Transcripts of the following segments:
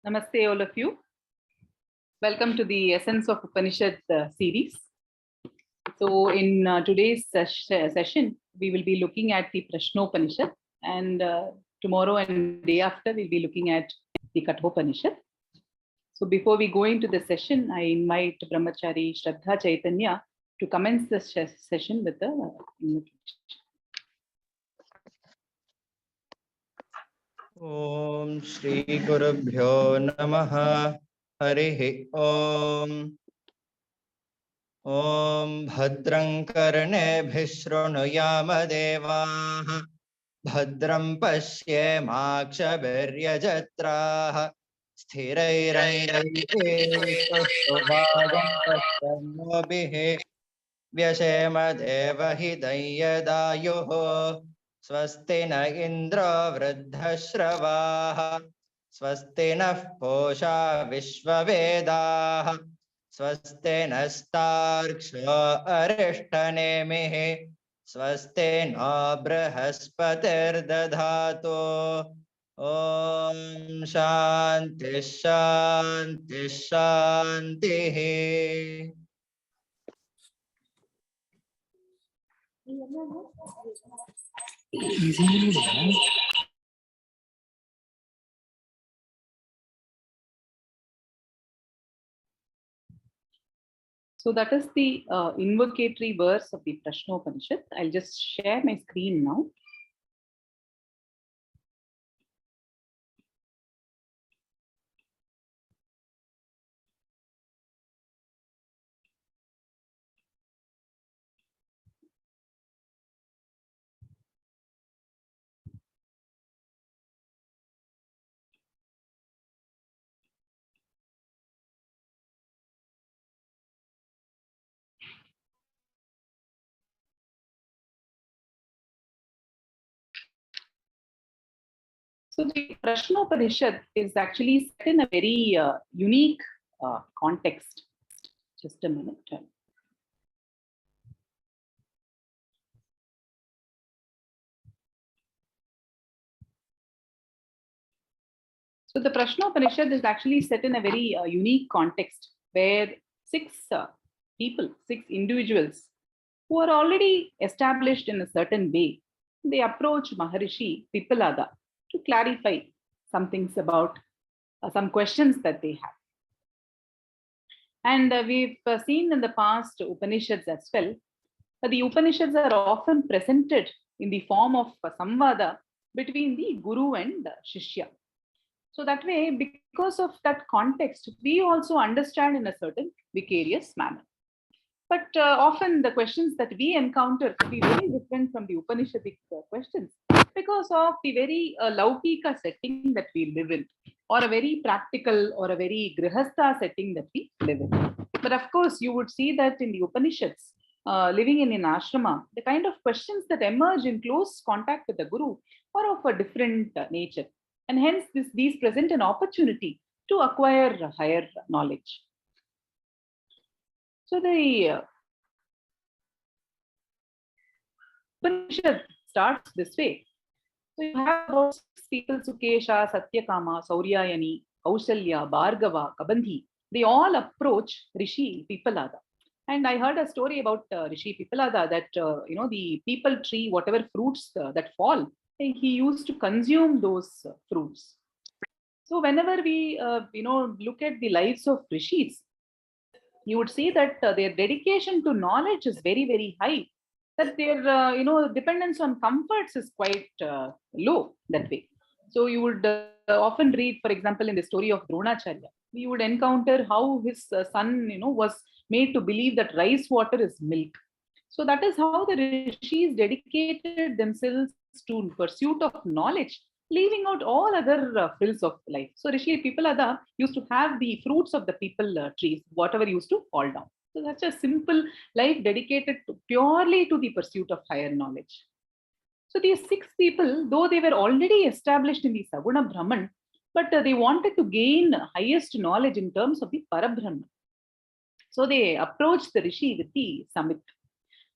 Namaste, all of you. Welcome to the Essence of Upanishad series. So, in today's session, we will be looking at the Prashnopanishad, and tomorrow and day after, we'll be looking at the Kathopanishad. So, before we go into the session, I invite Brahmachari Shraddha Chaitanya to commence the session with the invocation. Om Shri Gurubhyo Namaha Harihi Om Om Bhadram Karnebhih Shrunuyama Devaah Bhadram Pashyemakshabhiryajatraah Sthirairandaikeshavagam Vyashema Devahi Dayadayuho Swasti na Indra Vruddhashravah Swasti na Posha Vishwavedah Swasti nastarksha Arishtanemihi Swasti na Brahaspatir Dadhato Om Shanti Shanti Shanti. So that is the invocatory verse of the Prashnopanishad. I'll just share my screen now. So the Prashnopanishad is actually set in a very unique context. Just a minute. So the Prashnopanishad is actually set in a very unique context where six individuals who are already established in a certain way, they approach Maharishi Pipalada to clarify some things about some questions that they have. And we've seen in the past Upanishads as well. The Upanishads are often presented in the form of samvada between the Guru and Shishya. So that way, because of that context, we also understand in a certain vicarious manner. But often the questions that we encounter could be very different from the Upanishadic questions because of the very laukika setting that we live in, or a very practical or a very grihastha setting that we live in. But of course, you would see that in the Upanishads, living in an ashrama, the kind of questions that emerge in close contact with the Guru are of a different nature. And hence, these present an opportunity to acquire higher knowledge. So the Upanishad starts this way. So you have about 6 people, Sukesha, Satyakama, Sauryayani, Kaushalya, Bhargava, Kabandhi. They all approach Rishi Pipalada. And I heard a story about Rishi Pipalada that, the people tree, whatever fruits that fall, he used to consume those fruits. So whenever we, look at the lives of Rishis, you would see that their dedication to knowledge is very, very high. That their, dependence on comforts is quite low that way. So you would often read, for example, in the story of Dronacharya, we would encounter how his son, was made to believe that rice water is milk. So that is how the rishis dedicated themselves to pursuit of knowledge, leaving out all other frills of life. So Rishi Pipalada used to have the fruits of the people trees, whatever used to fall down. So that's a simple life dedicated purely to the pursuit of higher knowledge. So these 6 people, though they were already established in the Saguna Brahman, but they wanted to gain highest knowledge in terms of the Parabrahman. So they approached the Rishi with the Samit.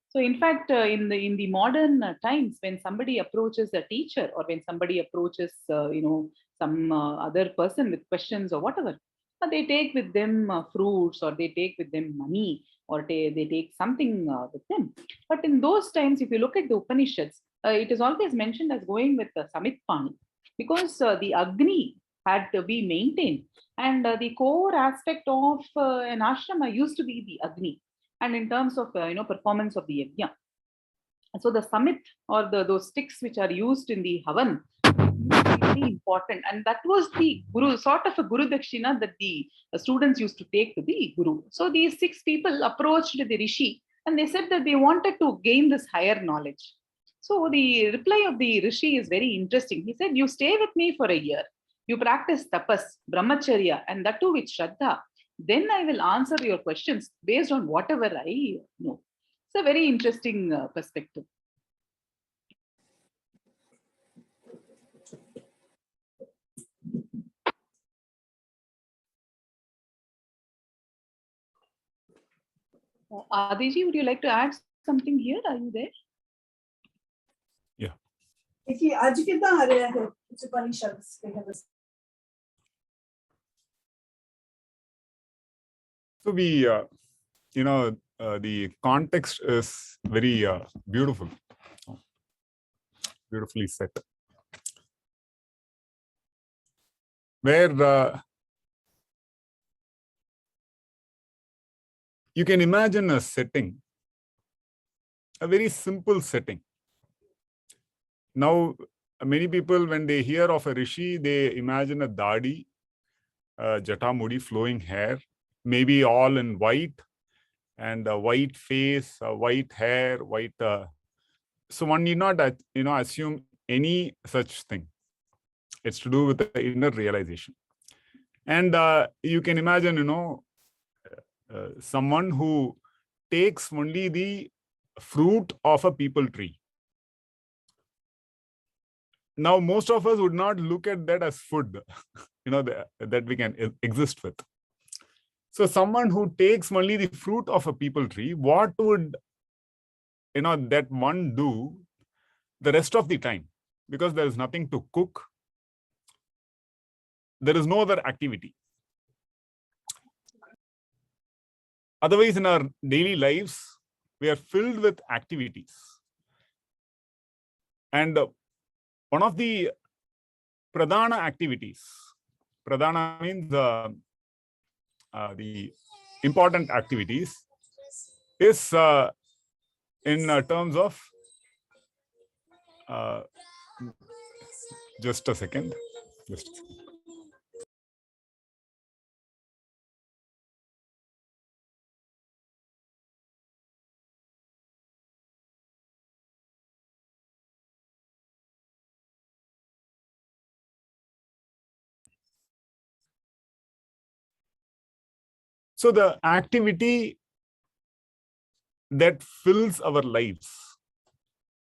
So in fact, in the modern times, when somebody approaches a teacher or when somebody approaches, some other person with questions or whatever, they take with them fruits, or they take with them money, or they take something with them. But in those times, if you look at the Upanishads, it is always mentioned as going with Samit Pani, because the Agni had to be maintained. And the core aspect of an ashrama used to be the Agni. And in terms of performance of the yajna, so the samit, or those sticks which are used in the havan, very important, and that was the guru, sort of a guru dakshina that the students used to take to the guru. So these 6 people approached the rishi, and they said that they wanted to gain this higher knowledge. So the reply of the rishi is very interesting. He said, you stay with me for a year, you practice tapas, brahmacharya, and that too with shraddha, then I will answer your questions based on whatever I know. It's a very interesting perspective. Adiji, would you like to add something here? Are you there? Yeah. So we, the context is very beautiful, beautifully set. Where you can imagine a setting, a very simple setting. Now, many people, when they hear of a rishi, they imagine a dadi, jatamudi, flowing hair, maybe all in white, and a white face, white hair, white. So one need not, assume any such thing. It's to do with the inner realization. And you can imagine, someone who takes only the fruit of a peepal tree. Now, most of us would not look at that as food, that we can exist with. So someone who takes only the fruit of a peepal tree, what would, that one do the rest of the time? Because there is nothing to cook. There is no other activity. Otherwise, in our daily lives, we are filled with activities. And one of the pradhana activities, pradhana means the important activities, is in terms of, just a second. So the activity that fills our lives,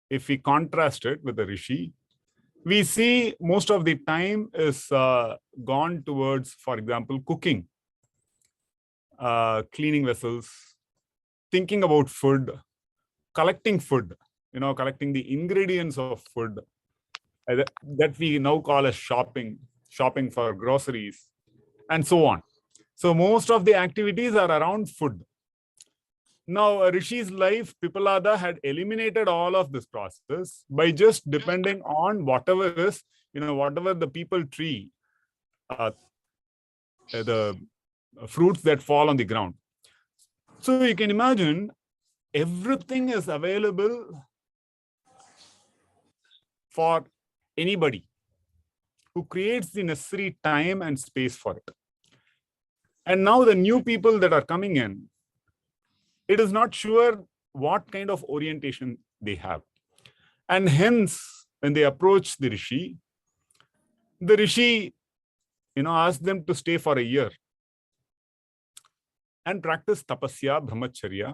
if we contrast it with the rishi, we see most of the time is gone towards, for example, cooking, cleaning vessels, thinking about food, collecting food, collecting the ingredients of food, that we now call as shopping for groceries, and so on. So most of the activities are around food. Now, Rishi's life, Pipalada, had eliminated all of this process by just depending on whatever is, whatever the peepal tree, the fruits that fall on the ground. So you can imagine everything is available for anybody who creates the necessary time and space for it. And now the new people that are coming in, it is not sure what kind of orientation they have. And hence, when they approach the rishi asks them to stay for a year and practice tapasya, brahmacharya.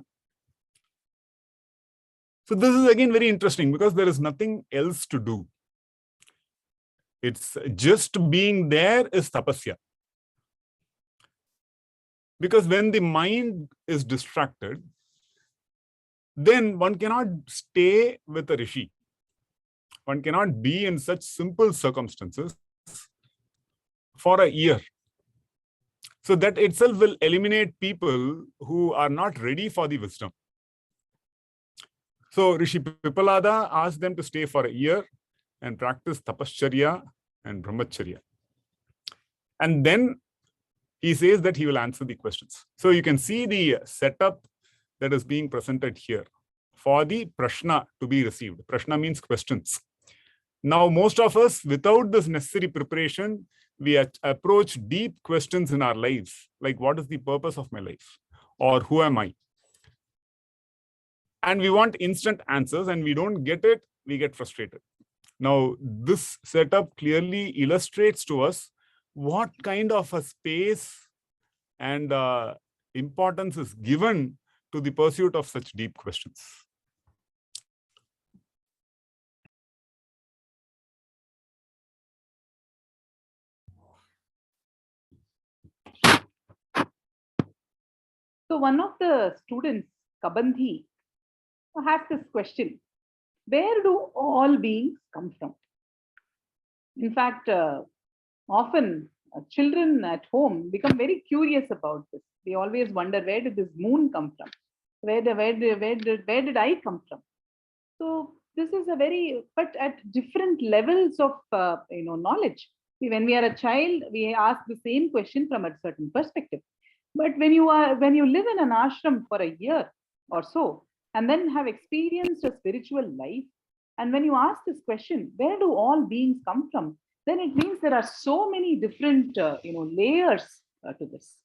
So this is again very interesting because there is nothing else to do. It's just being there is tapasya. Because when the mind is distracted, then one cannot stay with a rishi. One cannot be in such simple circumstances for a year. So that itself will eliminate people who are not ready for the wisdom. So Rishi Pipalada asked them to stay for a year and practice tapascharya and brahmacharya. And then he says that he will answer the questions. So you can see the setup that is being presented here for the prashna to be received. Prashna means questions. Now, most of us, without this necessary preparation, we approach deep questions in our lives, like what is the purpose of my life? Or who am I? And we want instant answers, and we don't get it, we get frustrated. Now, this setup clearly illustrates to us what kind of a space and importance is given to the pursuit of such deep questions. So one of the students, Kabandhi, has this question: where do all beings come from? In fact, often children at home become very curious about this. They always wonder, where did this moon come from? Where did I come from? So this is a very, but at different levels of knowledge. See, when we are a child, we ask the same question from a certain perspective. But when you live in an ashram for a year or so, and then have experienced a spiritual life, and when you ask this question, where do all beings come from? Then it means there are so many different layers to this,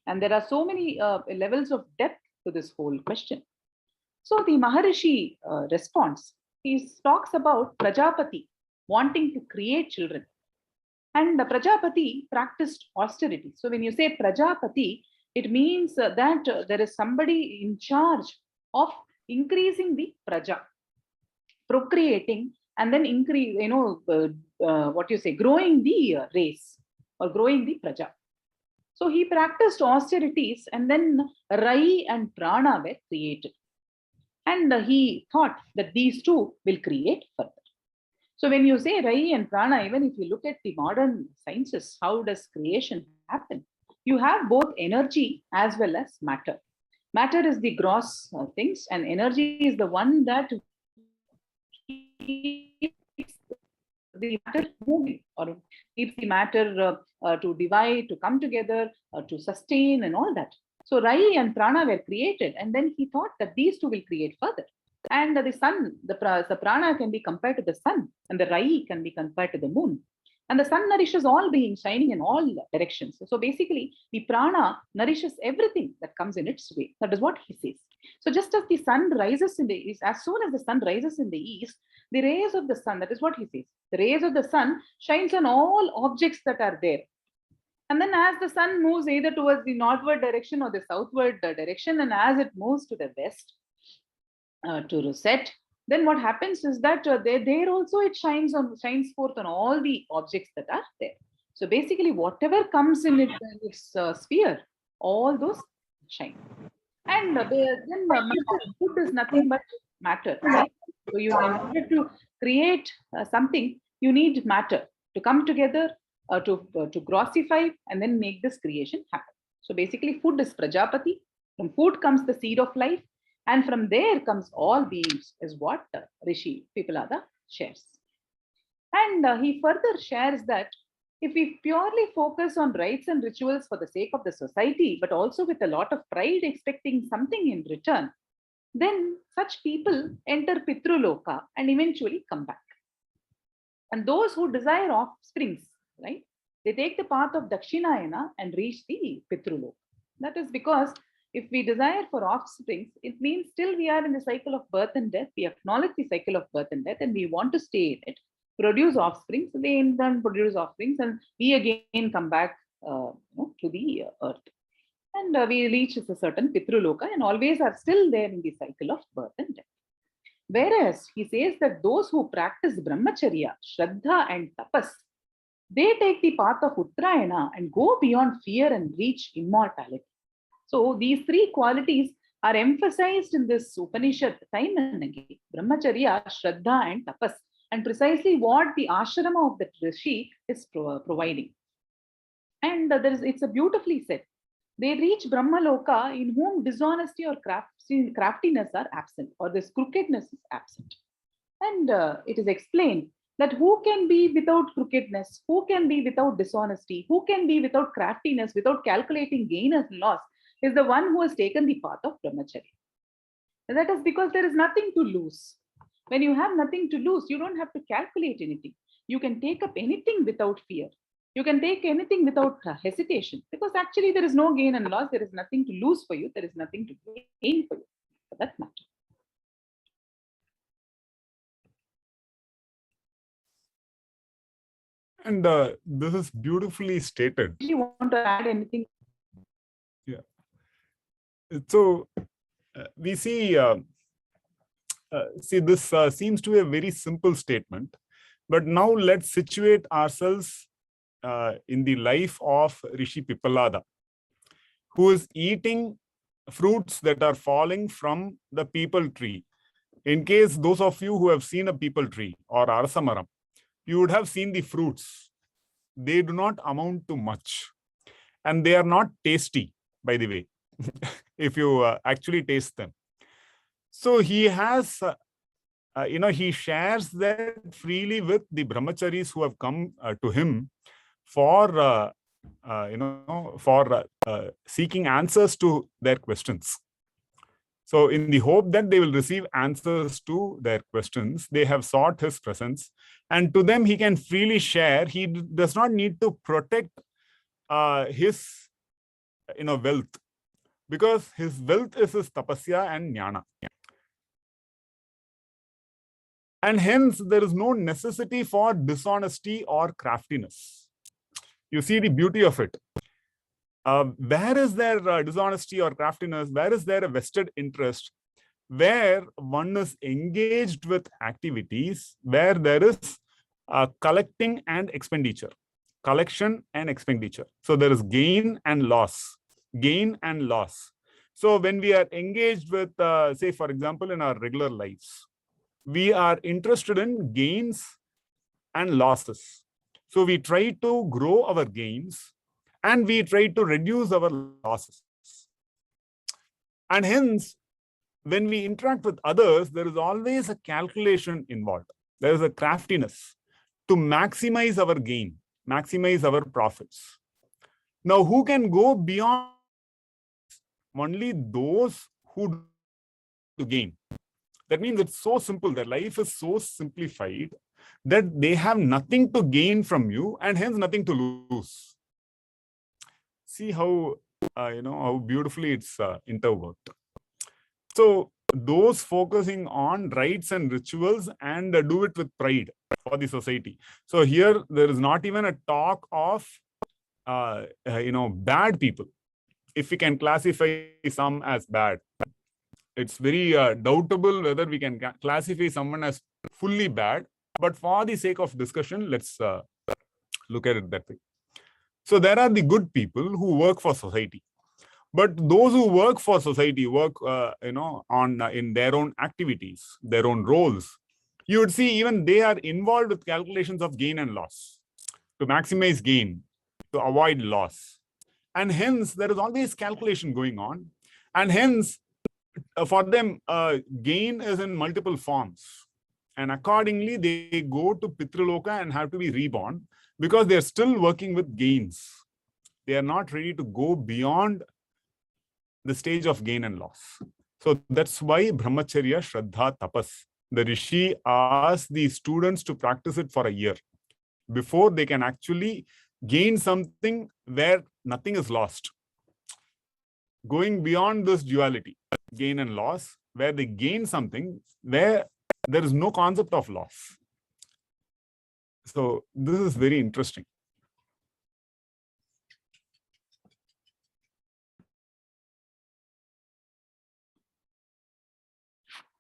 and there are so many levels of depth to this whole question. So the Maharishi responds. He talks about Prajapati wanting to create children. And the Prajapati practiced austerity. So when you say Prajapati, it means that there is somebody in charge of increasing the Praja, procreating, and then growing the race or growing the Praja. So he practiced austerities, and then Rai and Prana were created. And he thought that these two will create further. So when you say Rai and Prana, even if you look at the modern sciences, how does creation happen? You have both energy as well as matter. Matter is the gross things, and energy is the one that keeps the matter moving, or keeps the matter to divide, to come together, to sustain, and all that. So Rai and Prana were created, and then he thought that these two will create further. And the sun, the Prana can be compared to the sun, and the Rai can be compared to the moon. And the sun nourishes all beings, shining in all directions. So basically, the Prana nourishes everything that comes in its way. That is what he says. So just as the sun rises in the east, as soon as the sun rises in the east, the rays of the sun, that is what he says, the rays of the sun shines on all objects that are there. And then as the sun moves either towards the northward direction or the southward direction, and as it moves to the west to set, then what happens is that there also it shines forth on all the objects that are there. So basically, whatever comes in its sphere, all those shine. And then food is nothing but matter. Right? So in order to create something, you need matter to come together, to grossify, and then make this creation happen. So basically, food is Prajapati. From food comes the seed of life, and from there comes all beings, is what Rishi Pipalada shares. And he further shares that if we purely focus on rites and rituals for the sake of the society, but also with a lot of pride expecting something in return, then such people enter Pitruloka and eventually come back. And those who desire offsprings, right, they take the path of Dakshinayana and reach the Pitruloka. That is because if we desire for offsprings, it means still we are in the cycle of birth and death. We acknowledge the cycle of birth and death, and we want to stay in it, produce offspring. So they in turn produce offsprings, and we again come back to the earth. And we reach a certain Pitruloka and always are still there in the cycle of birth and death. Whereas he says that those who practice brahmacharya, shraddha, and tapas, they take the path of Uttarayana and go beyond fear and reach immortality. So these three qualities are emphasized in this Upanishad time and again: brahmacharya, shraddha, and tapas, and precisely what the ashrama of the Rishi is providing. And it's a beautifully said. They reach Brahmaloka in whom dishonesty or craftiness are absent, or this crookedness is absent. And it is explained that who can be without crookedness, who can be without dishonesty, who can be without craftiness, without calculating gain and loss, is the one who has taken the path of brahmacharya. And that is because there is nothing to lose. When you have nothing to lose, you don't have to calculate anything. You can take up anything without fear. You can take anything without hesitation, because actually there is no gain and loss. There is nothing to lose for you. There is nothing to gain for you, for that matter. And this is beautifully stated. Do you want to add anything? Yeah. So we see, this seems to be a very simple statement, but now let's situate ourselves in the life of Rishi Pippalada, who is eating fruits that are falling from the peepal tree. In case those of you who have seen a peepal tree or arasamaram, you would have seen the fruits. They do not amount to much, and they are not tasty, by the way, if you actually taste them. So he has, he shares that freely with the brahmacharis who have come to him for, seeking answers to their questions. So in the hope that they will receive answers to their questions, they have sought his presence, and to them he can freely share. He does not need to protect his wealth, because his wealth is his tapasya and jnana. And hence there is no necessity for dishonesty or craftiness. You see the beauty of it. Where is there dishonesty or craftiness? Where is there a vested interest? Where one is engaged with activities where there is collecting and expenditure, collection and expenditure. So there is gain and loss, gain and loss. So when we are engaged with, say, for example, in our regular lives, we are interested in gains and losses. So we try to grow our gains and we try to reduce our losses. And hence, when we interact with others, there is always a calculation involved. There is a craftiness to maximize our gain, maximize our profits. Now, who can go beyond? Only those who do gain. That means it's so simple. Their life is so simplified that they have nothing to gain from you and hence nothing to lose. See how how beautifully it's interworked. So those focusing on rites and rituals and do it with pride for the society. So here there is not even a talk of bad people, if we can classify some as bad. It's very doubtable whether we can classify someone as fully bad, but for the sake of discussion, let's look at it that way. So there are the good people who work for society, but those who work for society work, in their own activities, their own roles. You would see even they are involved with calculations of gain and loss to maximize gain, to avoid loss, and hence there is always calculation going on, and hence for them gain is in multiple forms, and accordingly they go to Pitraloka and have to be reborn, because they are still working with gains. They are not ready to go beyond the stage of gain and loss. So that's why brahmacharya, shraddha, tapas. The rishi asks the students to practice it for a year before they can actually gain something where nothing is lost. Going beyond this duality, gain and loss, where they gain something where there is no concept of loss. So this is very interesting.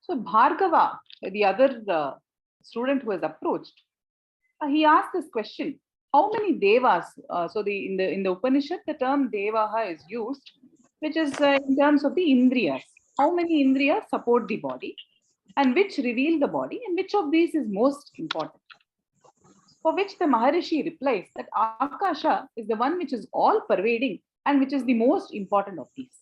So Bhargava, the other student who was approached, he asked this question: how many devas? So in the Upanishad, the term devaha is used, which is in terms of the indriyas. How many indriyas support the body, and which reveal the body, and which of these is most important? For which the Maharishi replies that Akasha is the one which is all pervading and which is the most important of these.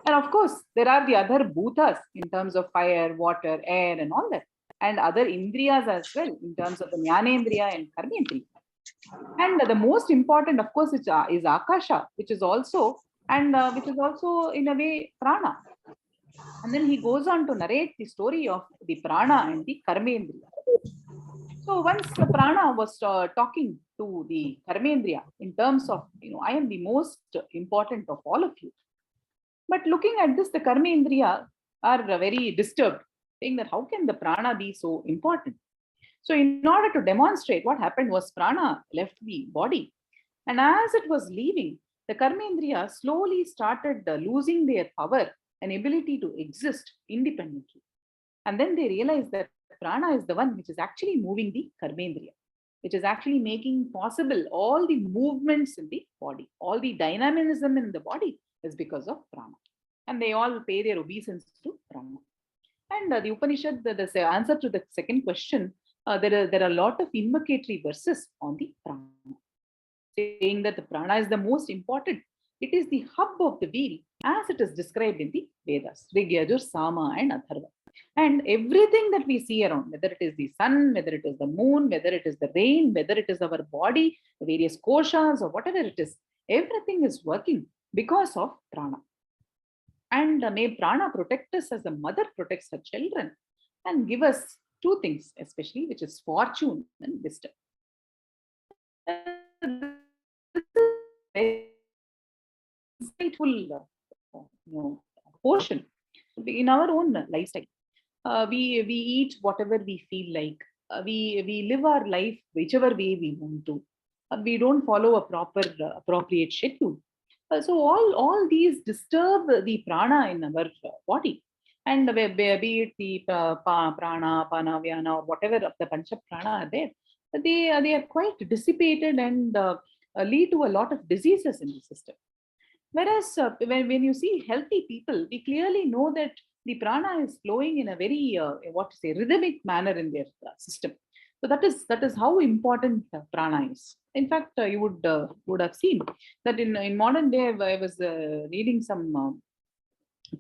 And of course, there are the other bhutas in terms of fire, water, air, and all that, and other indriyas as well in terms of the jnanendriya and karmendriya. And the most important, of course, is Akasha, which is also in a way prana. And then he goes on to narrate the story of the prana and the karmendriya. So once the prana was talking to the karmendriya in terms of, I am the most important of all of you. But looking at this, the karmendriya are very disturbed, saying that how can the prana be so important? So in order to demonstrate what happened was prana left the body. And as it was leaving, the karmendriya slowly started losing their power and ability to exist independently. And then they realized that prana is the one which is actually moving the karmendriya, which is actually making possible all the movements in the body, all the dynamism in the body is because of prana. And they all pay their obeisance to prana. And the Upanishad, the answer to the second question, there are a lot of invocatory verses on the prana, saying that the prana is the most important. It is the hub of the wheel as it is described in the Vedas, Rig, Yajur, Sama, and Atharva. And everything that we see around, whether it is the sun, whether it is the moon, whether it is the rain, whether it is our body, the various koshas, or whatever it is, everything is working because of prana. And may prana protect us as a mother protects her children and give us two things, especially, which is fortune and wisdom. Insightful portion in our own lifestyle. We eat whatever we feel like. We live our life whichever way we want to. We don't follow a proper appropriate schedule. So all these disturb the prana in our body. And be it the prana, pana, vyana, or whatever of the pancha prana are there, they are quite dissipated and lead to a lot of diseases in the system. Whereas when you see healthy people, we clearly know that the prana is flowing in a very rhythmic manner in their system. So that is how important prana is. In fact, you would have seen that in modern day, I was reading some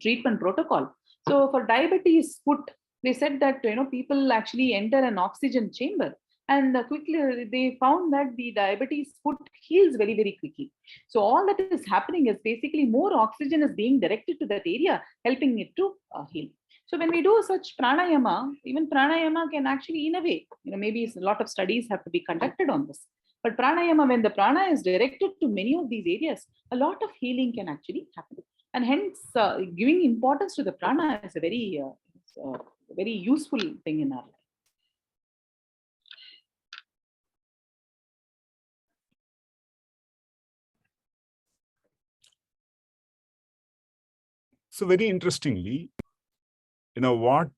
treatment protocol. So for diabetes foot, they said that people actually enter an oxygen chamber, and quickly they found that the diabetes foot heals very, very quickly. So all that is happening is basically more oxygen is being directed to that area, helping it to heal. So when we do such pranayama, even pranayama can actually, in a way, maybe a lot of studies have to be conducted on this. But pranayama, when the prana is directed to many of these areas, a lot of healing can actually happen. And hence, giving importance to the prana is a very, very useful thing in our life. So very interestingly, what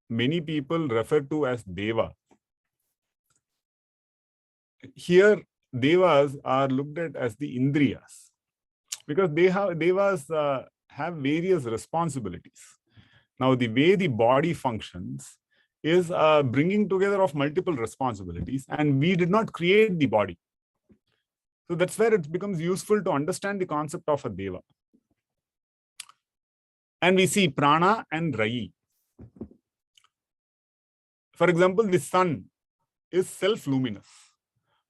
many people refer to as Deva. Here, Devas are looked at as the Indriyas, because Devas have various responsibilities. Now, the way the body functions is bringing together of multiple responsibilities, and we did not create the body. So that's where it becomes useful to understand the concept of a Deva. And we see prana and rayi. For example, the sun is self-luminous,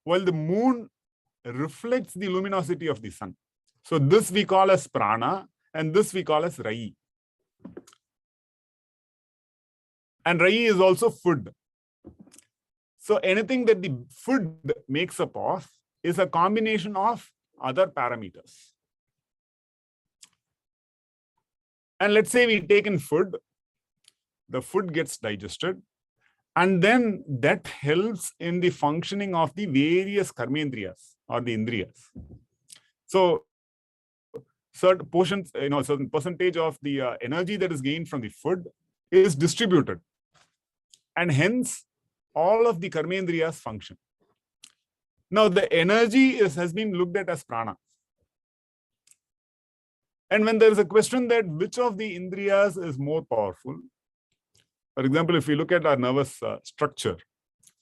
while the moon reflects the luminosity of the sun. So this we call as prana, and this we call as rayi. And rayi is also food. So anything that the food makes up of is a combination of other parameters. And let's say we take in food, the food gets digested, and then that helps in the functioning of the various karmendriyas or the indriyas. So certain portions, certain percentage of the energy that is gained from the food is distributed. And hence, all of the karmendriyas function. Now, the energy has been looked at as prana. And when there is a question that which of the indriyas is more powerful, for example, if we look at our nervous structure,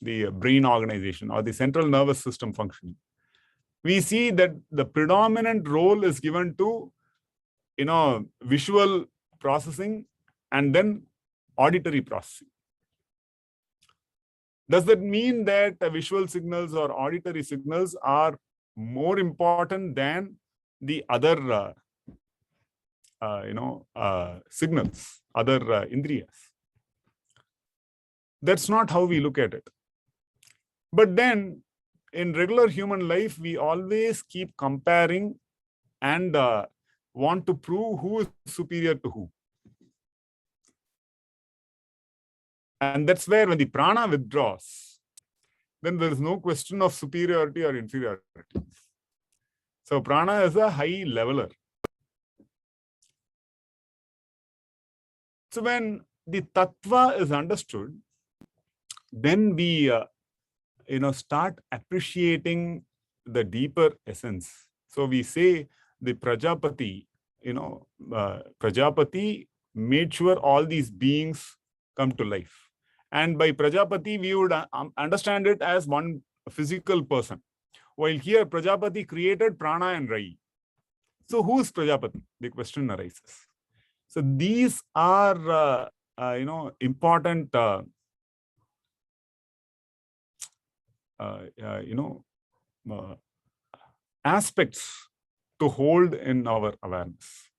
the brain organization or the central nervous system functioning, we see that the predominant role is given to, visual processing and then auditory processing. Does that mean that visual signals or auditory signals are more important than the other, signals, other indriyas? That's not how we look at it. But then in regular human life, we always keep comparing and want to prove who is superior to who. And that's where when the prana withdraws, then there is no question of superiority or inferiority. So prana is a high leveler. So when the tattva is understood, then we start appreciating the deeper essence. So we say the Prajapati, Prajapati made sure all these beings come to life. And by Prajapati, we would understand it as one physical person. While here, Prajapati created prana and rai. So who is Prajapati? The question arises. So these are, important, aspects to hold in our awareness.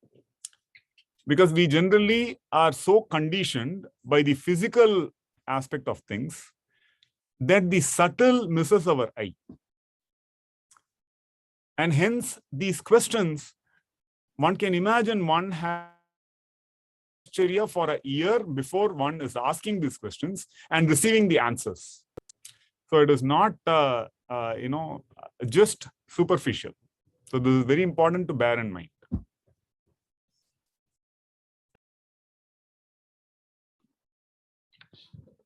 Because we generally are so conditioned by the physical aspect of things that the subtle misses our eye. And hence, these questions, one can imagine one has for a year before one is asking these questions and receiving the answers. So it is not, just superficial. So this is very important to bear in mind.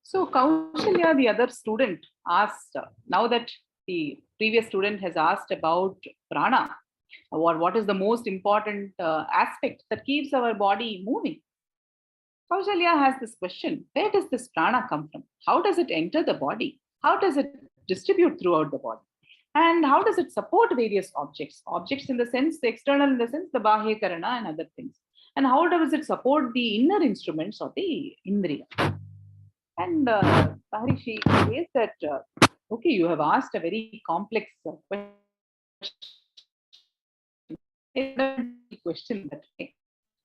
So Kaushalya, the other student, asked, now that the previous student has asked about prana, or what is the most important aspect that keeps our body moving, Kaushalya has this question: where does this prana come from? How does it enter the body? How does it distribute throughout the body? And how does it support various objects? Objects in the sense, the external in the sense, the bahya karana and other things. And how does it support the inner instruments of the indriya? And Maharishi says that, okay, you have asked a very complex question that way.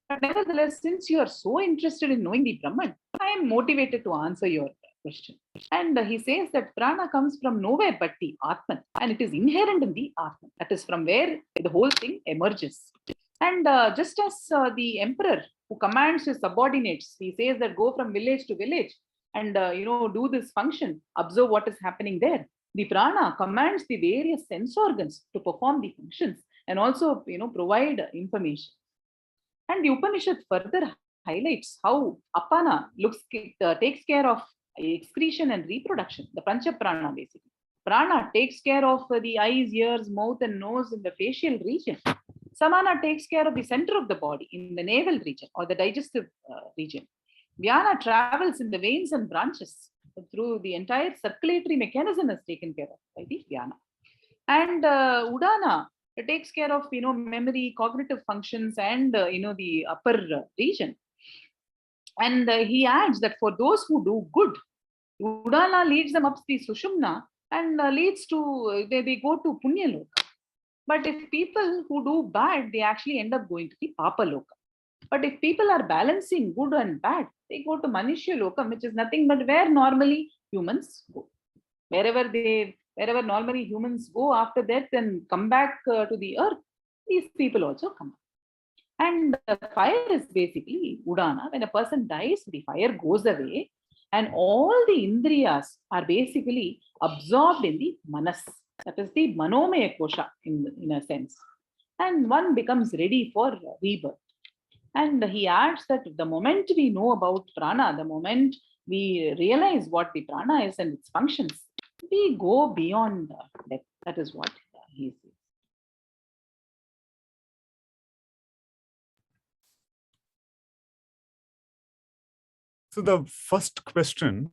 But nevertheless, since you are so interested in knowing the Brahman, I am motivated to answer your question. And he says that prana comes from nowhere but the Atman, and it is inherent in the Atman. That is from where the whole thing emerges. And just as the emperor who commands his subordinates, he says that go from village to village and do this function, observe what is happening there. The prana commands the various sense organs to perform the functions and also provide information. And the Upanishad further highlights how apana takes care of excretion and reproduction, the pancha prana basically. Prana takes care of the eyes, ears, mouth, and nose in the facial region. Samana takes care of the center of the body in the navel region or the digestive region. Vyana travels in the veins and branches through the entire circulatory mechanism is taken care of by the Vyana. And Udana takes care of memory, cognitive functions, and the upper region. And he adds that for those who do good, Udana leads them up the Sushumna and leads to they go to Punya Loka. But if people who do bad, they actually end up going to the Papa Loka. But if people are balancing good and bad, they go to Manishya Lokam, which is nothing but where normally humans go. Wherever normally humans go after death and come back to the earth, these people also come. And the fire is basically Udana. When a person dies, the fire goes away and all the Indriyas are basically absorbed in the Manas. That is the Manomaya Kosha in a sense. And one becomes ready for rebirth. And he adds that the moment we know about prana, the moment we realize what the prana is and its functions, we go beyond death. That is what he says. So the first question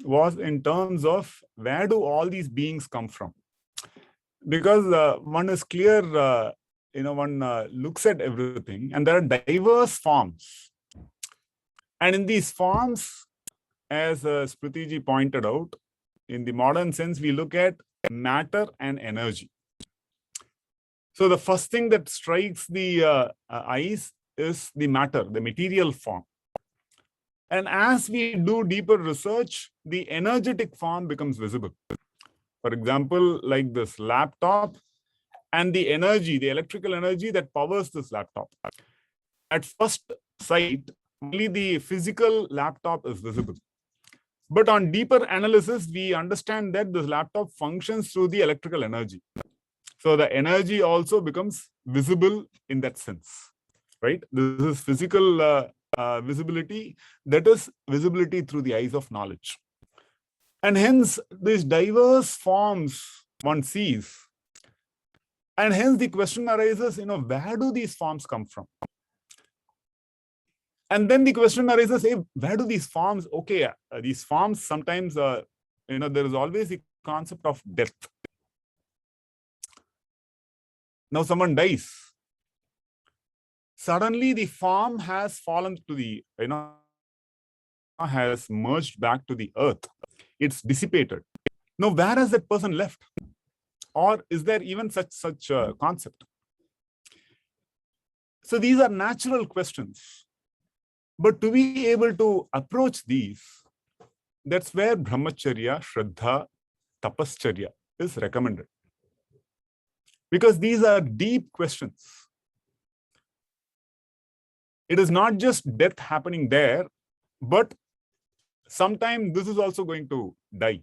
was in terms of where do all these beings come from? Because one is clear, one looks at everything and there are diverse forms. And in these forms, as Smritiji pointed out, in the modern sense, we look at matter and energy. So the first thing that strikes the eyes is the matter, the material form. And as we do deeper research, the energetic form becomes visible. For example, like this laptop and the energy, the electrical energy that powers this laptop. At first sight, only the physical laptop is visible. But on deeper analysis, we understand that this laptop functions through the electrical energy. So the energy also becomes visible in that sense, right? This is physical visibility, that is visibility through the eyes of knowledge. And hence, these diverse forms one sees. And hence the question arises, where do these forms come from? And then the question arises, hey, where do these forms, these forms sometimes, there is always the concept of death. Now someone dies. Suddenly the form has fallen to the, has merged back to the earth. It's dissipated. Now, where has that person left? Or is there even such a concept? So these are natural questions. But to be able to approach these, that's where brahmacharya, shraddha, tapascharya is recommended. Because these are deep questions. It is not just death happening there, but sometime this is also going to die.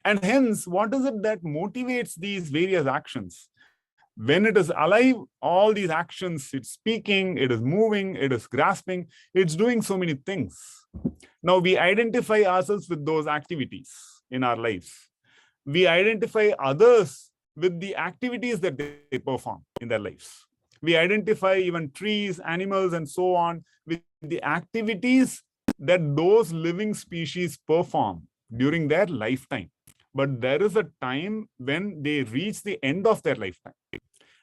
And hence, what is it that motivates these various actions? When it is alive, all these actions, it's speaking, it is moving, it is grasping, it's doing so many things. Now, we identify ourselves with those activities in our lives. We identify others with the activities that they perform in their lives. We identify even trees, animals, and so on with the activities that those living species perform during their lifetime. But there is a time when they reach the end of their lifetime.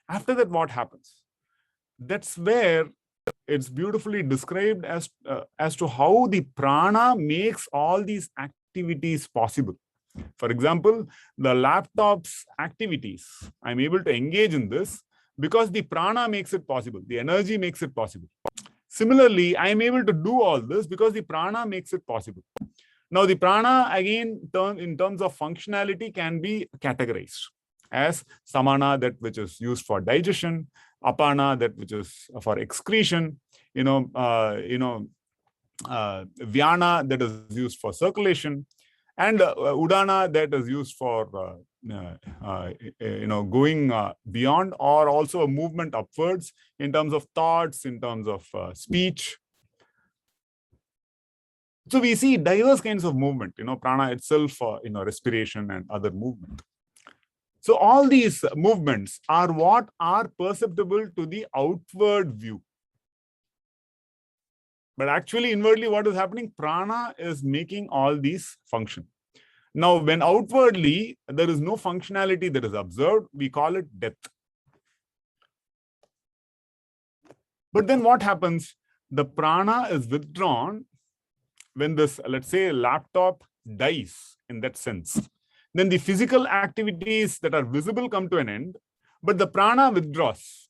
After that, what happens? That's where it's beautifully described as to how the prana makes all these activities possible. For example, the laptop's activities, I'm able to engage in this because the prana makes it possible. The energy makes it possible. Similarly, I'm able to do all this because the prana makes it possible. Now, the prana, again, in terms of functionality, can be categorized as samana, that which is used for digestion, apana, that which is for excretion, vyana, that is used for circulation, and udana, that is used for going beyond, or also a movement upwards in terms of thoughts, in terms of speech. So we see diverse kinds of movement, prana itself, respiration and other movement. So all these movements are what are perceptible to the outward view. But actually, inwardly, what is happening? Prana is making all these function. Now, when outwardly there is no functionality that is observed, we call it death. But then what happens? The prana is withdrawn when this, let's say, laptop dies in that sense. Then the physical activities that are visible come to an end, but the prana withdraws.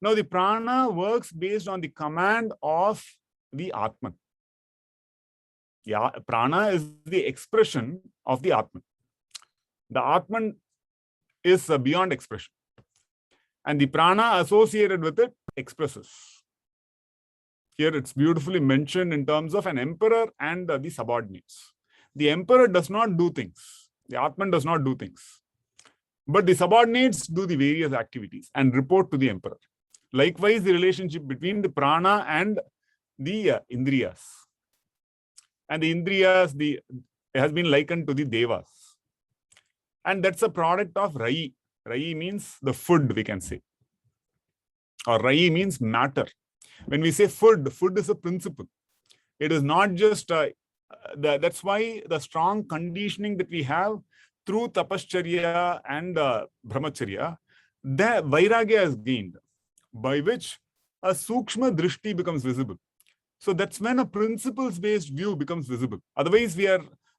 Now, the prana works based on the command of the Atman. Yeah, prana is the expression of the Atman. The Atman is beyond expression. And the prana associated with it expresses. Here it's beautifully mentioned in terms of an emperor and the subordinates. The emperor does not do things. The Atman does not do things. But the subordinates do the various activities and report to the emperor. Likewise, the relationship between the prana and the indriyas. And the indriyas has been likened to the devas. And that's a product of rai. Rai means the food, we can say. Or rai means matter. When we say food, food is a principle. It is not just That's why the strong conditioning that we have through tapascharya and brahmacharya, the vairagya is gained, by which a sukshma drishti becomes visible. So that's when a principles-based view becomes visible. Otherwise,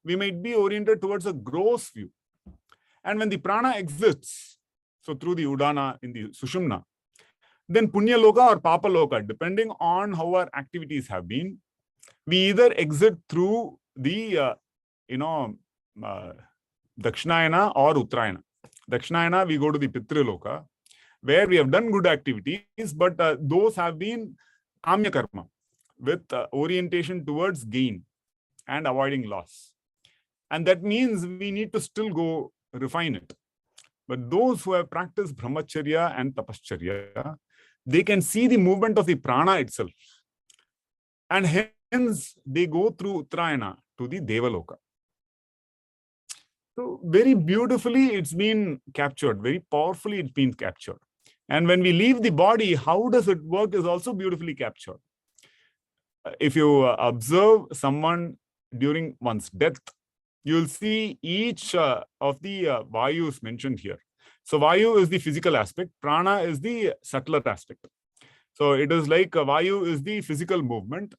we might be oriented towards a gross view. And when the prana exists, so through the udana in the sushumna, then punya loka or papa loka, depending on how our activities have been, we either exit through the dakshinayana or uttarayana. Dakshinayana, we go to the pitru loka, where we have done good activities, but those have been kamya karma, with orientation towards gain and avoiding loss. And that means we need to still go refine it. But those who have practiced brahmacharya and tapascharya, they can see the movement of the prana itself. And hence, they go through Uttarayana to the Devaloka. So very beautifully, it's been captured. Very powerfully, it's been captured. And when we leave the body, how does it work is also beautifully captured. If you observe someone during one's death, you'll see each of the vayus mentioned here. So vayu is the physical aspect, prana is the subtler aspect. So it is like vayu is the physical movement,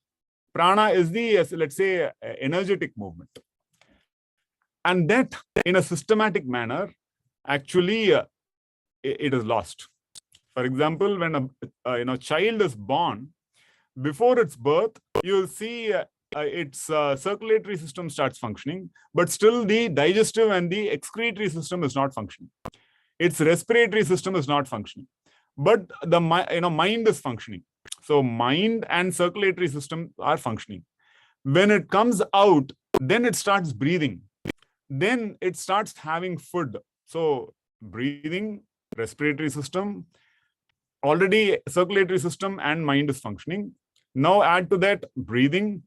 prana is the, let's say, energetic movement. And that, in a systematic manner, actually, it is lost. For example, when a child is born, before its birth, you'll see its circulatory system starts functioning, but still the digestive and the excretory system is not functioning. Its respiratory system is not functioning, but the mind is functioning. So mind and circulatory system are functioning. When it comes out, then it starts breathing. Then it starts having food. So breathing, respiratory system, already circulatory system and mind is functioning. Now add to that breathing,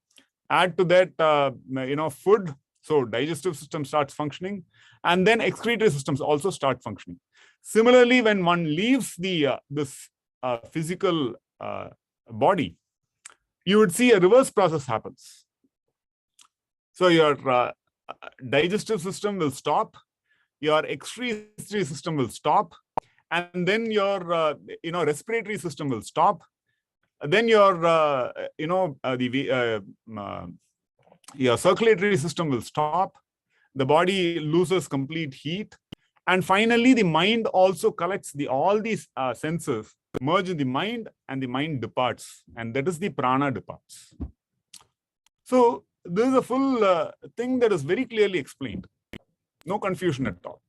add to that food. So digestive system starts functioning, and then excretory systems also start functioning. Similarly, when one leaves this physical body, you would see a reverse process happens. So your digestive system will stop, your excretory system will stop, and then your respiratory system will stop. Then your your circulatory system will stop. The body loses complete heat, and finally the mind also collects all these senses, merge in the mind, and the mind departs, and that is the prana departs. So this is a full thing that is very clearly explained. No confusion at all.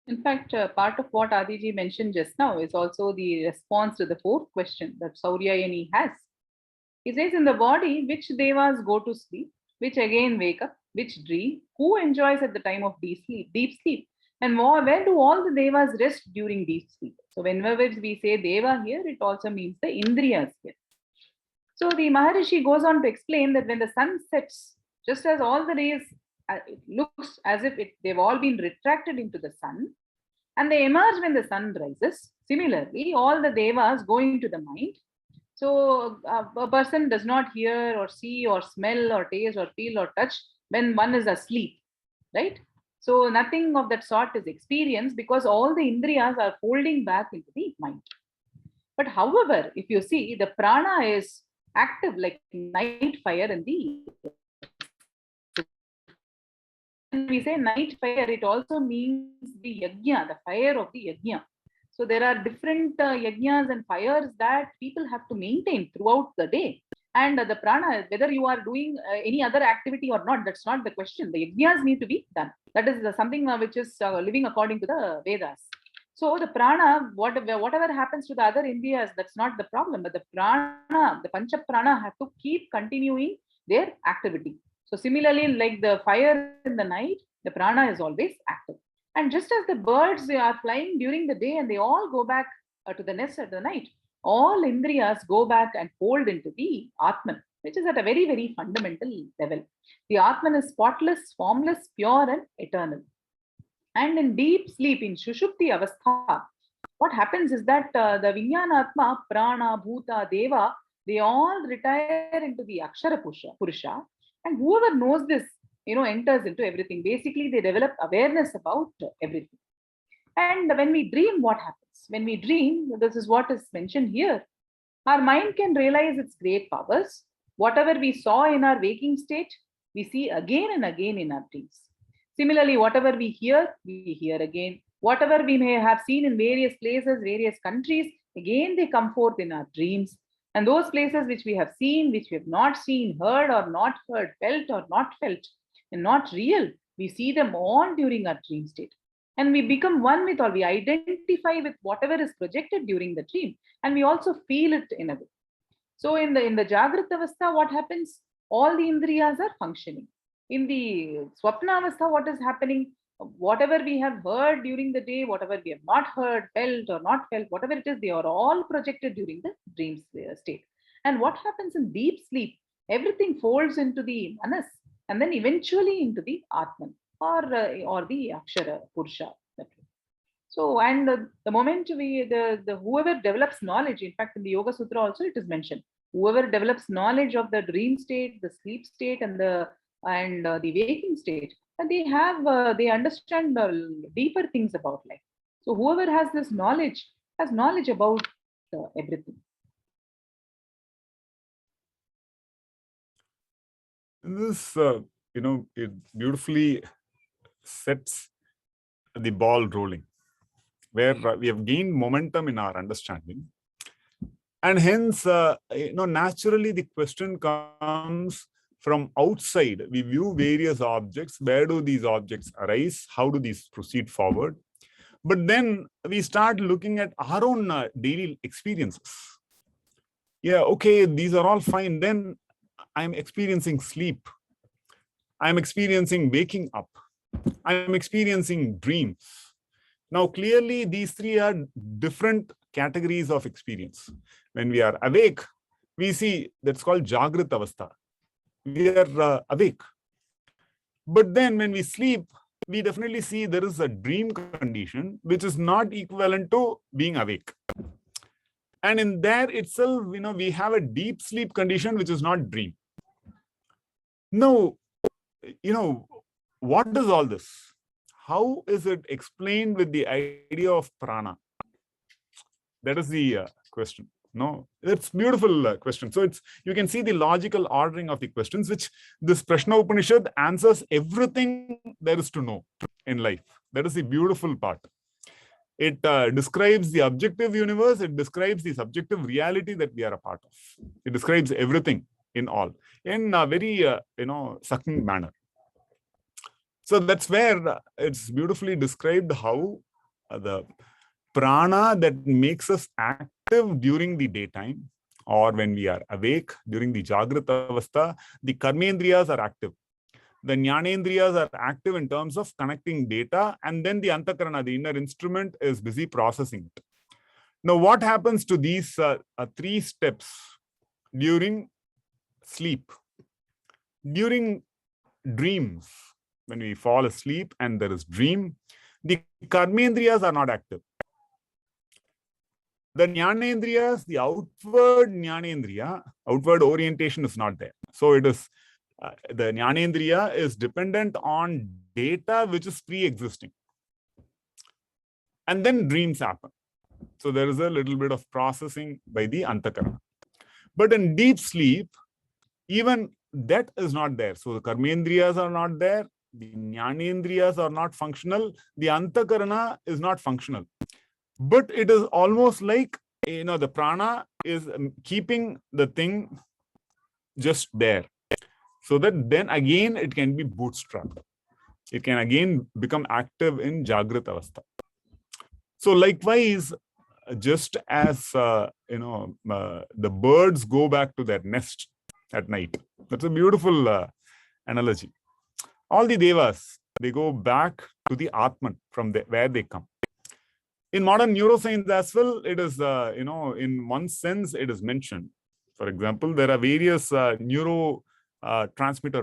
In fact, part of what Adiji mentioned just now is also the response to the fourth question that Sauryayani has. He says, in the body, which devas go to sleep, which again wake up, which dream, who enjoys at the time of deep sleep, and where do all the devas rest during deep sleep? So whenever we say deva here, it also means the indriyas here. So the Maharishi goes on to explain that when the sun sets, just as all the rays, it looks as if they've all been retracted into the sun, and they emerge when the sun rises. Similarly, all the devas go into the mind. So a person does not hear or see or smell or taste or feel or touch when one is asleep, right? So nothing of that sort is experienced because all the indriyas are folding back into the mind. But however, if you see, the prana is active like night fire in the. When we say night fire, it also means the yajna, the fire of the yajna. So there are different yajnas and fires that people have to maintain throughout the day. And the prana, whether you are doing any other activity or not, that's not the question. The yajnas need to be done. That is something which is living according to the Vedas. So the prana, whatever happens to the other Indriyas, that's not the problem. But the prana, the pancha prana have to keep continuing their activity. So similarly, like the fire in the night, the prana is always active. And just as the birds, they are flying during the day and they all go back to the nest at the night, all indriyas go back and fold into the Atman, which is at a very, very fundamental level. The Atman is spotless, formless, pure, and eternal. And in deep sleep, in Shushupti Avastha, what happens is that the Vinyanatma, Prana, Bhuta, Deva, they all retire into the Akshara Purusha, and whoever knows this, enters into everything. Basically, they develop awareness about everything. And when we dream, what happens? When we dream, this is what is mentioned here. Our mind can realize its great powers. Whatever we saw in our waking state, we see again and again in our dreams. Similarly, whatever we hear again. Whatever we may have seen in various places, various countries, again they come forth in our dreams. And those places which we have seen, which we have not seen, heard or not heard, felt or not felt, and not real, we see them all during our dream state. And we become one with all, we identify with whatever is projected during the dream, and we also feel it in a way. So in the Jagrata Avastha, what happens? All the Indriyas are functioning. In the Swapna Avastha, what is happening? Whatever we have heard during the day, whatever we have not heard, felt or not felt, whatever it is, they are all projected during the dream state. And what happens in deep sleep? Everything folds into the Manas and then eventually into the Atman or the Akshara Purusha. So, and the moment the whoever develops knowledge, in fact, in the Yoga Sutra also it is mentioned, whoever develops knowledge of the dream state, the sleep state, and the waking state, and they understand deeper things about life. So, whoever has this knowledge has knowledge about everything. This, it beautifully sets the ball rolling, where we have gained momentum in our understanding. And hence, naturally the question comes from outside. We view various objects. Where do these objects arise? How do these proceed forward? But then we start looking at our own daily experiences. Yeah, okay, these are all fine. Then I'm experiencing sleep. I'm experiencing waking up. I'm experiencing dreams. Now, clearly, these three are different categories of experience. When we are awake, we see that's called Jagrata Avastha. We are awake. But then when we sleep, we definitely see there is a dream condition, which is not equivalent to being awake. And in there itself, we have a deep sleep condition, which is not dream. Now, what is all this? How is it explained with the idea of prana? That is the question. No, it's beautiful question. So you can see the logical ordering of the questions, which this Prashnopanishad answers everything there is to know in life. That is the beautiful part. It describes the objective universe. It describes the subjective reality that we are a part of. It describes everything in all in a very succinct manner. So that's where it's beautifully described how the prana that makes us active during the daytime or when we are awake during the Jagrata Avastha, the karmendriyas are active. The jnanendriyas are active in terms of connecting data, and then the antakarana, the inner instrument, is busy processing it. Now, what happens to these three steps during sleep? During dreams, when we fall asleep and there is dream, the karmendriyas are not active. The jnanendriyas, the outward jnanendriya, outward orientation is not there. So it is the jnanendriya is dependent on data which is pre-existing. And then dreams happen. So there is a little bit of processing by the antakarana. But in deep sleep, even that is not there. So the karmendriyas are not there. The jnanendriyas are not functional. The antakarana is not functional. But it is almost like, the prana is keeping the thing just there. So that then again, it can be bootstrapped. It can again become active in Jagrata Avastha. So likewise, just as, the birds go back to their nest at night. That's a beautiful analogy. All the devas, they go back to the Atman from where they come. In modern neuroscience as well, it is, in one sense, it is mentioned. For example, there are various neurotransmitter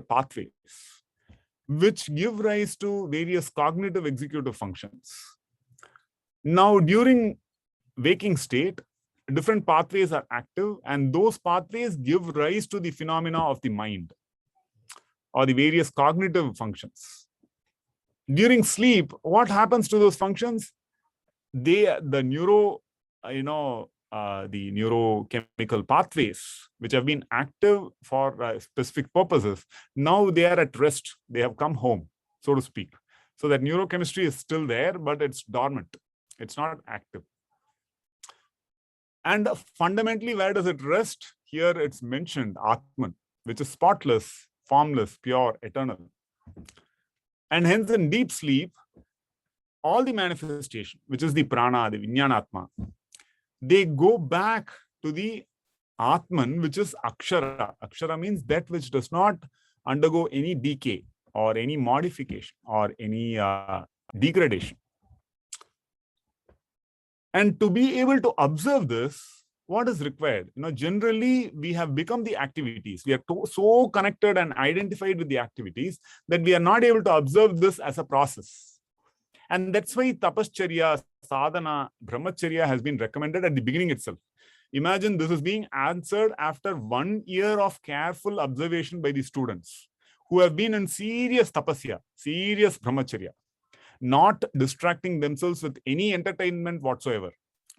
pathways which give rise to various cognitive executive functions. Now, during waking state, different pathways are active, and those pathways give rise to the phenomena of the mind or the various cognitive functions. During sleep, what happens to those functions? The neurochemical pathways which have been active for specific purposes, now they are at rest. They have come home, so to speak. So that neurochemistry is still there, but it's dormant. It's not active. And fundamentally, where does it rest? Here it's mentioned Atman, which is spotless, formless, pure, eternal. And hence in deep sleep, all the manifestation, which is the prana, the Vijnanatma, they go back to the Atman, which is Akshara. Akshara means that which does not undergo any decay or any modification or any degradation. And to be able to observe this, what is required? Generally, we have become the activities. We are so connected and identified with the activities that we are not able to observe this as a process. And that's why tapascharya, sadhana, brahmacharya has been recommended at the beginning itself. Imagine this is being answered after 1 year of careful observation by the students who have been in serious tapasya, serious brahmacharya, not distracting themselves with any entertainment whatsoever,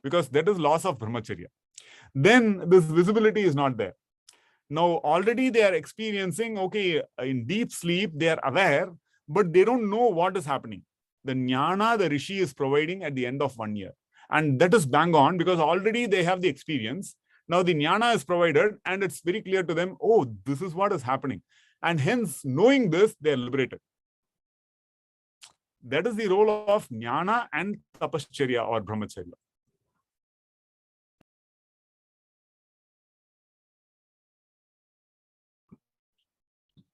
because that is loss of brahmacharya. Then this visibility is not there. Now already they are experiencing, okay, in deep sleep, they are aware, but they don't know what is happening. The jnana, the rishi is providing at the end of 1 year. And that is bang on, because already they have the experience. Now the jnana is provided and it's very clear to them, oh, this is what is happening. And hence, knowing this, they are liberated. That is the role of jnana and tapascharya or brahmacharya.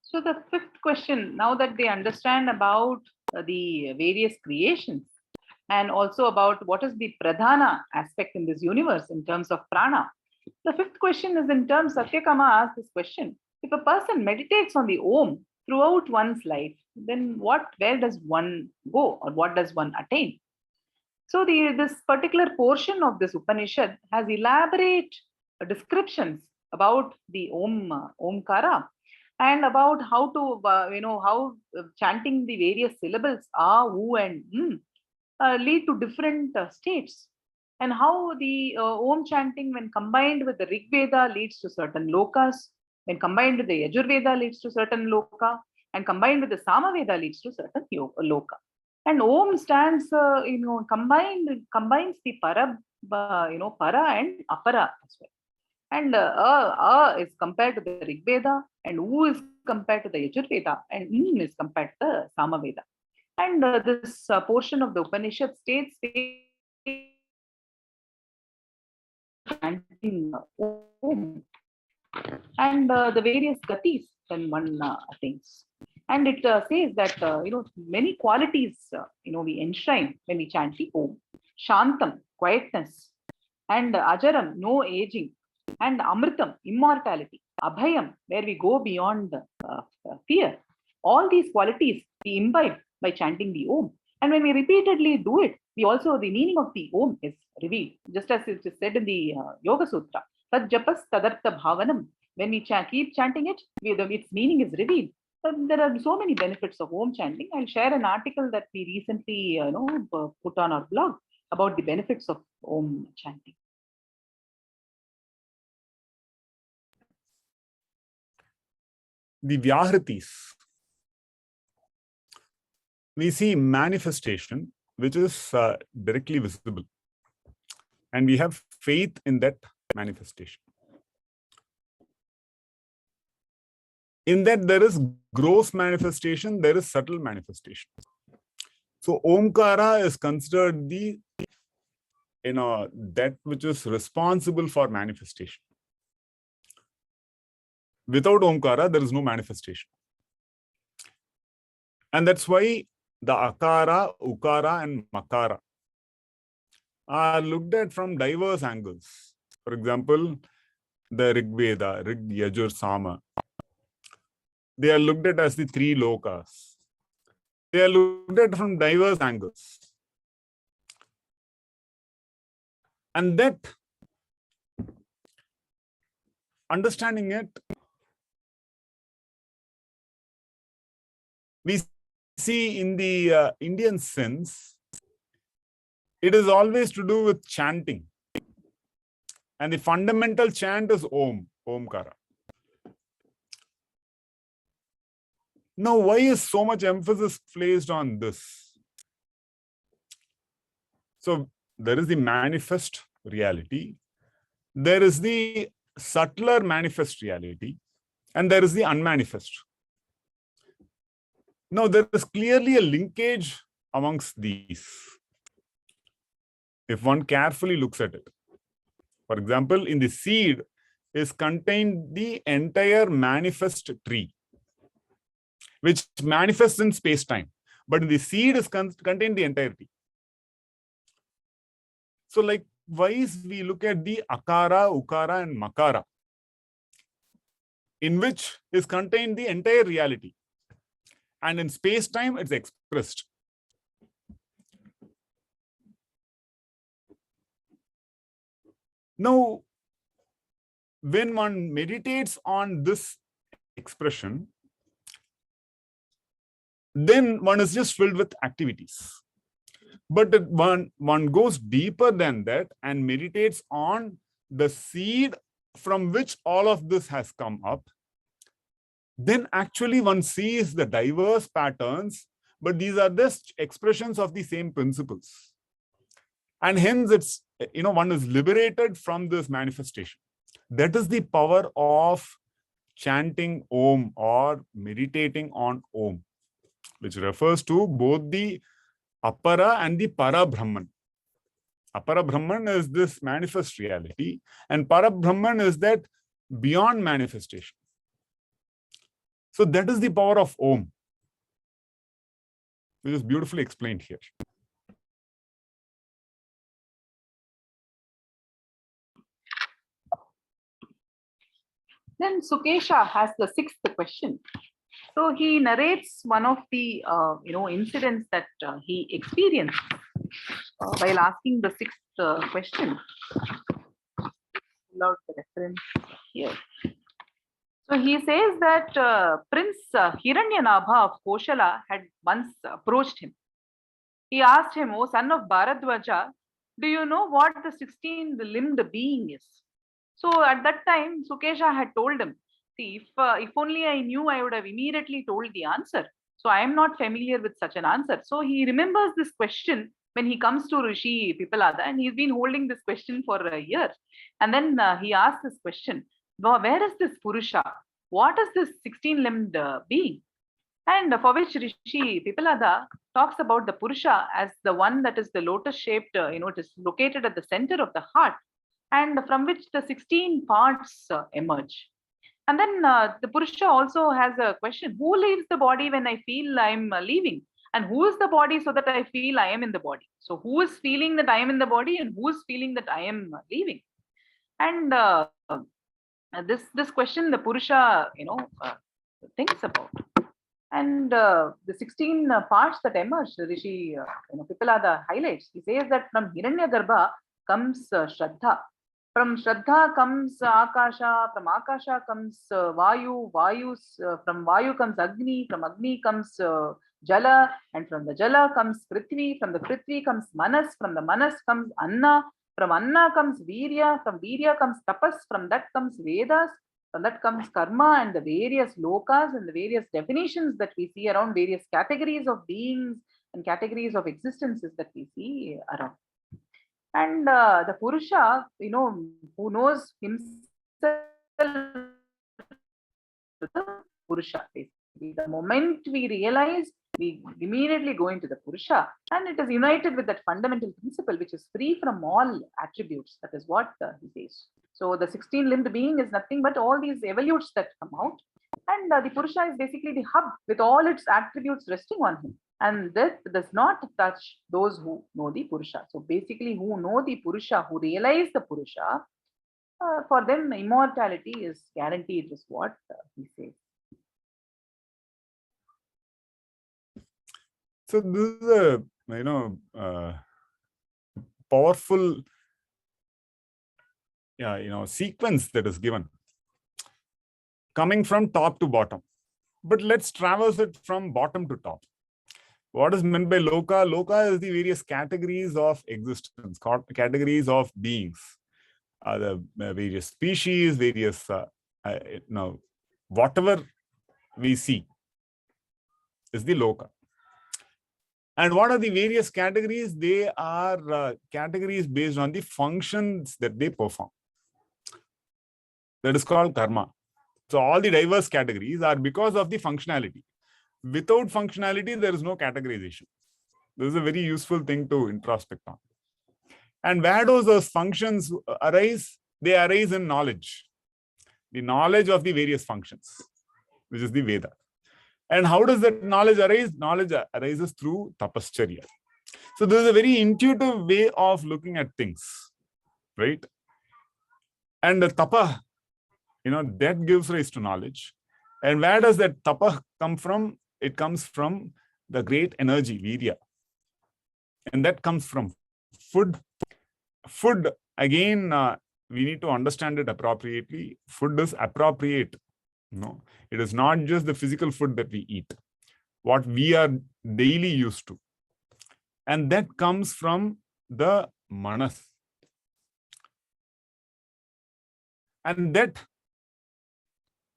So the fifth question, now that they understand about the various creations and also about what is the pradhana aspect in this universe in terms of prana, the fifth question is in terms, Satyakama asked this question, if a person meditates on the Om throughout one's life, then where does one go or what does one attain? So this particular portion of this Upanishad has elaborate descriptions about the Omkara and about how to, how chanting the various syllables A, U and lead to different states, and how the Om chanting, when combined with the Rig Veda, leads to certain lokas, when combined with the Yajurveda, leads to certain loka, and combined with the Samaveda, leads to certain loka. And Om stands, combines the para, para and apara as well. And is compared to the Rig Veda, and U is compared to the Yajurveda, and is compared to the Samaveda. And this portion of the Upanishad states chanting Om and the various gatis when one attains. And it says that many qualities we enshrine when we chant the Om. Shantam, quietness, and Ajaram, no aging, and Amritam, immortality, Abhayam, where we go beyond fear. All these qualities we imbibe by chanting the Om. And when we repeatedly do it, the meaning of the Om is revealed, just as it is said in the Yoga Sutra. Tad japas tadartha bhavanam. When we keep chanting it, its meaning is revealed. There are so many benefits of Om chanting. I'll share an article that we recently put on our blog about the benefits of Om chanting. The Vyahritis. We see manifestation, which is directly visible. And we have faith in that manifestation. In that there is gross manifestation, there is subtle manifestation. So Omkara is considered the, that which is responsible for manifestation. Without Omkara, there is no manifestation. And that's why the Akara, Ukara, and Makara are looked at from diverse angles. For example, the Rig Veda, Rig, Yajur, Sama. They are looked at as the three lokas. They are looked at from diverse angles. And that understanding it, we see in the Indian sense, it is always to do with chanting. And the fundamental chant is Om, Omkara. Now, why is so much emphasis placed on this? So, there is the manifest reality, there is the subtler manifest reality, and there is the unmanifest. Now, there is clearly a linkage amongst these, if one carefully looks at it. For example, in the seed is contained the entire manifest tree, which manifests in space-time. But in the seed is contained the entirety. So likewise, we look at the Akara, Ukara, and Makara, in which is contained the entire reality. And in space-time, it's expressed. Now, when one meditates on this expression, then one is just filled with activities. But one goes deeper than that and meditates on the seed from which all of this has come up, then actually one sees the diverse patterns, but these are just expressions of the same principles. And hence it's, one is liberated from this manifestation. That is the power of chanting Om or meditating on Om, which refers to both the Apara and the Para Brahman. Apara Brahman is this manifest reality, and Para Brahman is that beyond manifestation. So that is the power of Om, which is beautifully explained here. Then Sukesha has the sixth question. So he narrates one of the incidents that he experienced while asking the sixth question. Pull out the reference here. So he says that Prince Hiranyanabha of Koshala had once approached him. He asked him, "O son of Bharadwaja, do you know what the 16th-limbed being is?" So at that time, Sukesha had told him, "See, if only I knew, I would have immediately told the answer. So I am not familiar with such an answer." So he remembers this question when he comes to Rishi Pipalada, and he's been holding this question for a year. And then he asked this question, "Where is this Purusha? What is this 16th-limbed being?" And for which Rishi Pipalada talks about the Purusha as the one that is the lotus-shaped, it is located at the center of the heart, and from which the 16 parts emerge. And then the Purusha also has a question: who leaves the body when I feel I'm leaving? And who is the body so that I feel I am in the body? So who is feeling that I am in the body, and who is feeling that I am leaving? And this question the Purusha, thinks about. And the 16 parts that emerge, Rishi Pipalada highlights. He says that from Hiranyagarbha comes Shraddha. From Shraddha comes Akasha. From Akasha comes Vayu. From Vayu comes Agni. From Agni comes Jala. And from the Jala comes Prithvi. From the Prithvi comes Manas. From the Manas comes Anna. From Anna comes Virya. From Virya comes Tapas. From that comes Vedas. From that comes karma and the various lokas and the various definitions that we see around, various categories of beings and categories of existences that we see around. And the Purusha, who knows himself, the Purusha, basically. The moment we realize, we immediately go into the Purusha, and it is united with that fundamental principle, which is free from all attributes. That is what he says. So the 16-limbed being is nothing but all these evolutes that come out. And the Purusha is basically the hub with all its attributes resting on him. And that does not touch those who know the Purusha. So basically, who know the Purusha, who realize the Purusha, for them immortality is guaranteed, is what he says. So this is a powerful sequence that is given. coming from top to bottom. But let's traverse it from bottom to top. What is meant by loka? Loka is the various categories of existence, categories of beings, the various species, various, whatever we see is the loka. And what are the various categories? They are categories based on the functions that they perform. That is called karma. So all the diverse categories are because of the functionality. Without functionality, there is no categorization. This is a very useful thing to introspect on. And where do those functions arise? They arise in knowledge. The knowledge of the various functions, which is the Veda. And how does that knowledge arise? Knowledge arises through tapascharya. So this is a very intuitive way of looking at things, right? And the tapa, that gives rise to knowledge. And where does that tapa come from? It comes from the great energy, virya. And that comes from food. Food, again, we need to understand it appropriately. Food is appropriate. No, it is not just the physical food that we eat, what we are daily used to. And that comes from the manas. And that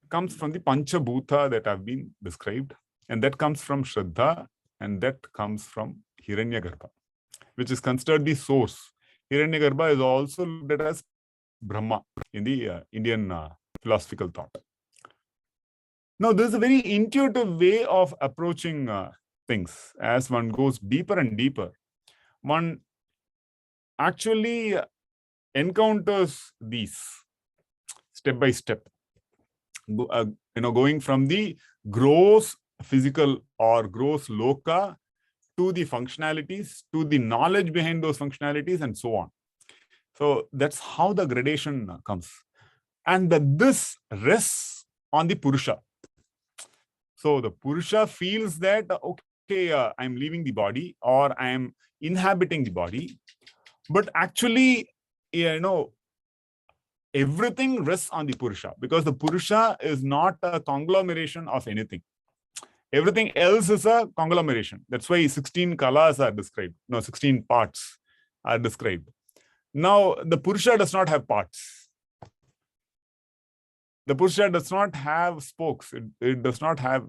comes from the panchabhuta that have been described. And that comes from Shraddha. And that comes from Hiranyagarbha, which is considered the source. Hiranyagarbha is also looked at as Brahma in the Indian philosophical thought. Now, this is a very intuitive way of approaching things. As one goes deeper and deeper, one actually encounters these step by step, going from the gross physical or gross loka to the functionalities, to the knowledge behind those functionalities, and so on. So that's how the gradation comes. And this rests on the Purusha. So the Purusha feels that, okay, I'm leaving the body or I am inhabiting the body. But actually, everything rests on the Purusha, because the Purusha is not a conglomeration of anything. Everything else is a conglomeration. That's why 16 kalas are described. 16 parts are described. Now, the Purusha does not have parts. The Purusha does not have spokes. It does not have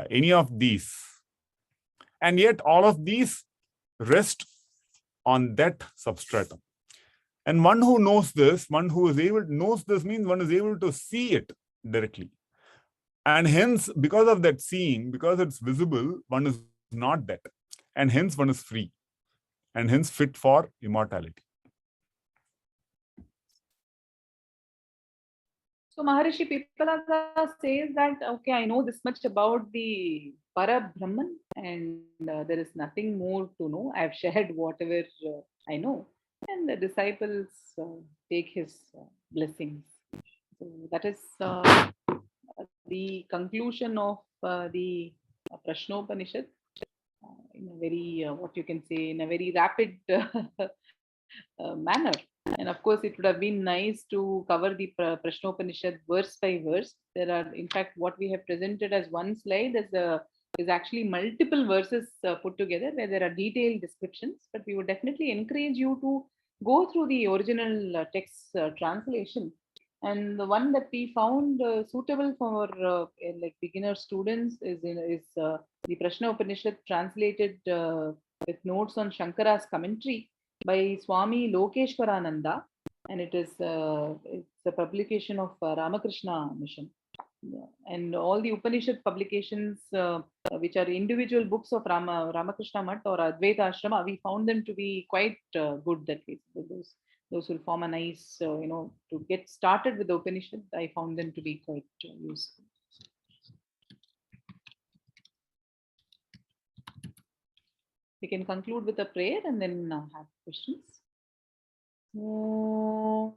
any of these. And yet, all of these rest on that substratum. And one who knows this, knows this means one is able to see it directly. And hence, because of that seeing, because it's visible, one is not that. And hence one is free. And hence fit for immortality. So Maharishi Pipalaga says that, okay, I know this much about the Para-Brahman and there is nothing more to know. I have shared whatever I know. And the disciples take his blessings. So that is the conclusion of the Prashnopanishad in a very, what you can say, in a very rapid manner. And of course, it would have been nice to cover the Prashnopanishad verse by verse. There are, in fact, what we have presented as one slide is actually multiple verses put together where there are detailed descriptions. But we would definitely encourage you to go through the original text translation. And the one that we found suitable for like beginner students is the Prashnopanishad translated with notes on Shankara's commentary by Swami Lokeshwarananda, and it's a publication of Ramakrishna Mission. Yeah. And all the Upanishad publications, which are individual books of Ramakrishna Math or Advaita Ashrama, we found them to be quite good that way. Those will form a nice, to get started with the Upanishad. I found them to be quite useful. We can conclude with a prayer and then have questions. Om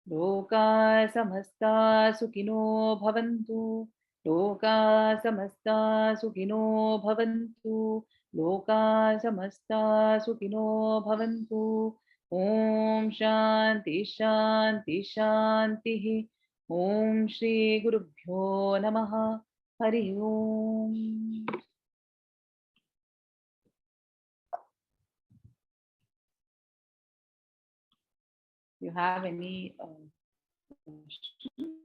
Loka samasta sukino bhavantu. Loka samasta sukino bhavantu. Loka samasta sukino bhavantu. Om Shanti Shanti Shanti. Om Shri Gurubhyo Namaha. Hari Om. You have any questions?